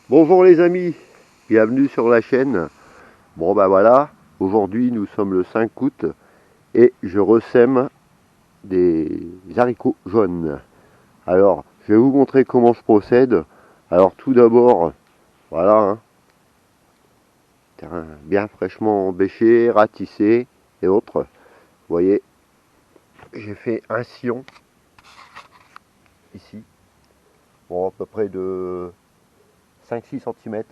Bonjour les amis, bienvenue sur la chaîne. Bon ben voilà, aujourd'hui nous sommes le 5 août et je ressème des haricots jaunes. Alors je vais vous montrer comment je procède. Alors tout d'abord, voilà, terrain bien fraîchement bêché, ratissé et autres. Vous voyez, j'ai fait un sillon ici, bon à peu près de 5-6 cm.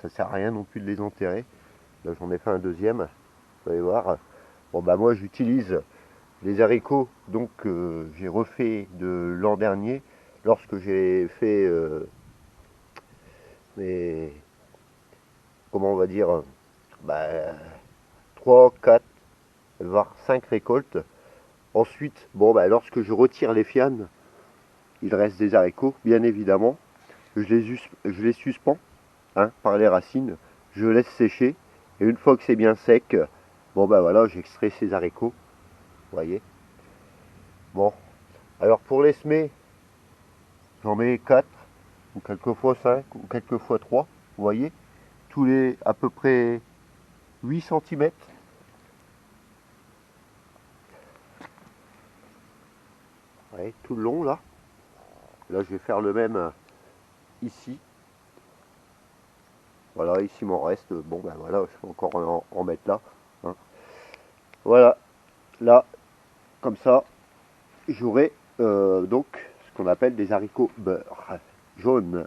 Ça sert à rien non plus de les enterrer. Là j'en ai fait un deuxième, vous allez voir. Bon bah moi j'utilise les haricots donc j'ai refait de l'an dernier lorsque j'ai fait mes, comment on va dire, bah, 3, 4, voire 5 récoltes. Ensuite, bon bah lorsque je retire les fianes, il reste des haricots, bien évidemment. Je les suspends par les racines, je laisse sécher, et une fois que c'est bien sec, bon bah voilà, j'extrais ces haricots, vous voyez. Bon, alors pour les semer, j'en mets 4, ou quelquefois 5, ou quelquefois 3, vous voyez, tous les à peu près 8 cm. Ouais, tout le long là. Là je vais faire le même ici. Voilà, ici il m'en reste, bon ben voilà, je vais encore en mettre là. Voilà, là, comme ça, j'aurai donc ce qu'on appelle des haricots beurre jaunes.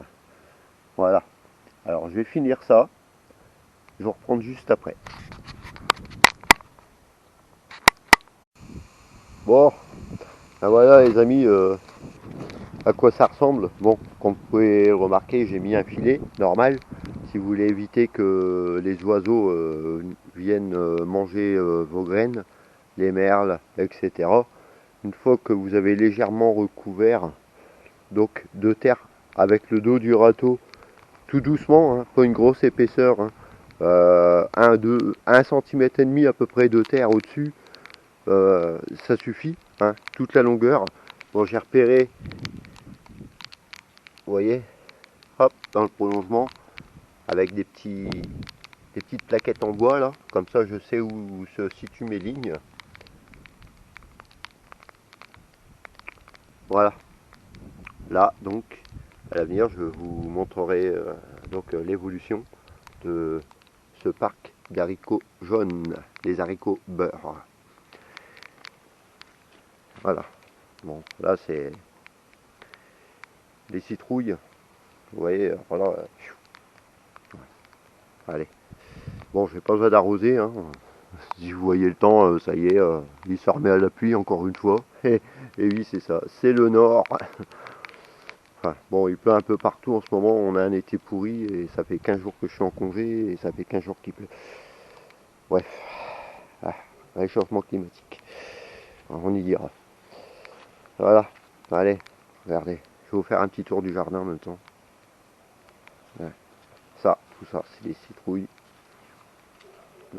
Voilà. Alors je vais finir ça. Je vais reprendre juste après. Bon, ben voilà les amis, à quoi ça ressemble. Bon, comme vous pouvez le remarquer, j'ai mis un filet normal. Si vous voulez éviter que les oiseaux viennent manger vos graines, les merles, etc. Une fois que vous avez légèrement recouvert donc de terre avec le dos du râteau, tout doucement, pas une grosse épaisseur, 1 cm et demi à peu près de terre au-dessus, ça suffit, toute la longueur. Bon, j'ai repéré, vous voyez, hop, dans le prolongement, avec des petites plaquettes en bois là, comme ça je sais où se situent mes lignes. Voilà. Là donc, à l'avenir, je vous montrerai l'évolution de ce parc d'haricots jaunes, les haricots beurre. Voilà. Bon, là c'est des citrouilles. Vous voyez, voilà. Allez. Bon, je n'ai pas besoin d'arroser. Si vous voyez le temps, ça y est, il se remet à la pluie encore une fois. Et oui, c'est ça. C'est le nord. Enfin, bon, il pleut un peu partout en ce moment. On a un été pourri et ça fait 15 jours que je suis en congé et ça fait 15 jours qu'il pleut. Bref. Réchauffement climatique. On y dira. Voilà. Allez, regardez. Je vais vous faire un petit tour du jardin en même temps. Ouais. Ça, tout ça, c'est des citrouilles.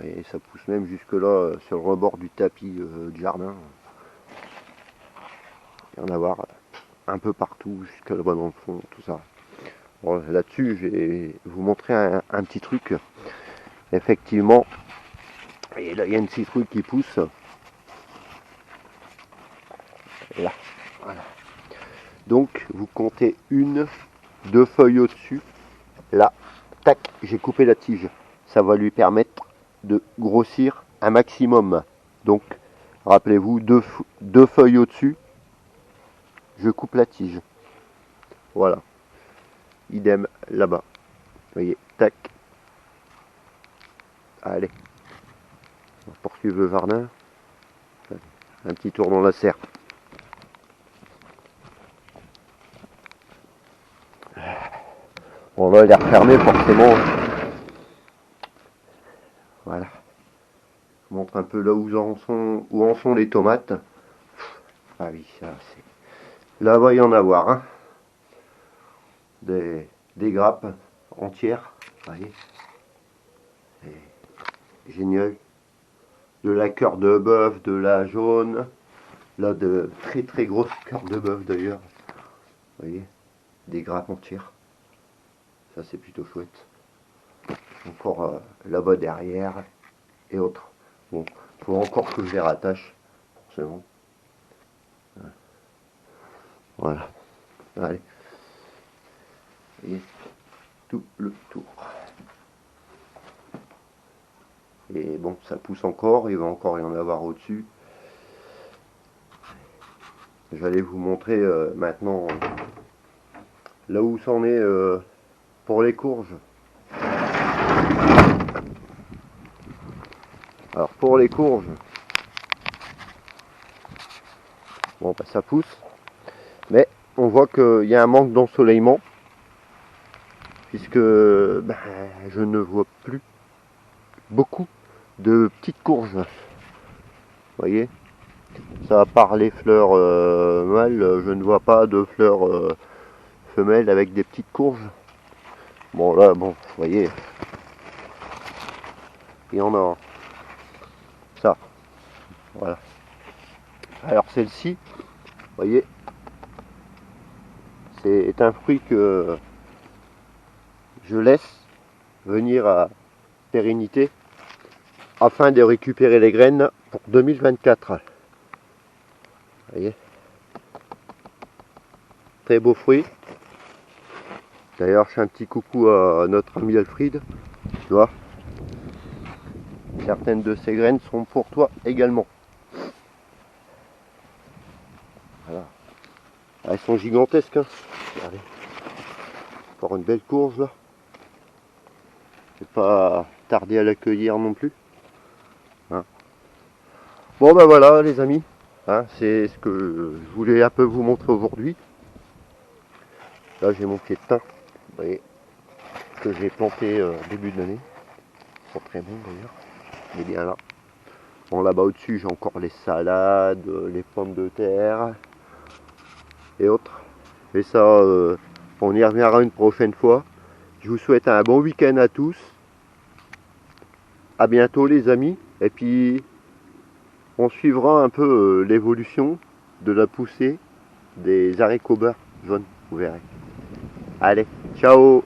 Et ça pousse même jusque là sur le rebord du tapis du jardin. Il y en a voir un peu partout, jusqu'à là-bas dans le fond, tout ça. Bon, là-dessus, je vais vous montrer un petit truc. Effectivement, et là, il y a une citrouille qui pousse. Là, voilà. Donc, vous comptez 1, 2 feuilles au-dessus. Là, tac, j'ai coupé la tige. Ça va lui permettre de grossir un maximum. Donc, rappelez-vous, 2 feuilles au-dessus, je coupe la tige. Voilà. Idem là-bas. Vous voyez, tac. Allez, on va poursuivre le jardin. Un petit tour dans la serre. On va les refermer forcément. Voilà. Je vous montre un peu là où en sont les tomates. Ah oui, ça c'est. Là va y en avoir. Des grappes entières. Vous voyez. C'est génial. De la cœur de bœuf, de la jaune. Là de très très grosses cœurs de bœuf d'ailleurs. Vous voyez. Des grappes entières. ça c'est plutôt chouette. Encore là-bas derrière et autres. Bon, faut encore que je les rattache, forcément. Voilà. Allez. Et tout le tour. Et bon, ça pousse encore, il va encore y en avoir au-dessus. J'allais vous montrer maintenant là où c'en est pour les courges. Alors pour les courges, bon bah ça pousse, mais on voit qu'il y a un manque d'ensoleillement, puisque bah, je ne vois plus beaucoup de petites courges. Vous voyez, ça à part les fleurs mâles, je ne vois pas de fleurs femelles avec des petites courges. Bon là, bon, vous voyez, il y en a. Ça, voilà. Alors celle-ci, vous voyez, c'est un fruit que je laisse venir à pérennité afin de récupérer les graines pour 2024. Vous voyez, très beau fruit. D'ailleurs, je fais un petit coucou à notre ami Alfred. Tu vois, certaines de ces graines sont pour toi également. Voilà. Elles sont gigantesques. Hein. Regardez. Encore une belle courge là. Je vais pas tarder à l'accueillir non plus. Hein. Bon ben voilà les amis. Hein, c'est ce que je voulais un peu vous montrer aujourd'hui. Là j'ai mon pied de thym. Vous voyez, que j'ai planté début de l'année. Ils sont très bons d'ailleurs. Il est bien là. Bon là-bas au-dessus j'ai encore les salades, les pommes de terre et autres. Et ça, on y reviendra une prochaine fois. Je vous souhaite un bon week-end à tous. À bientôt les amis. Et puis on suivra un peu l'évolution de la poussée des haricots beurre jaunes, vous verrez. Allez, ciao!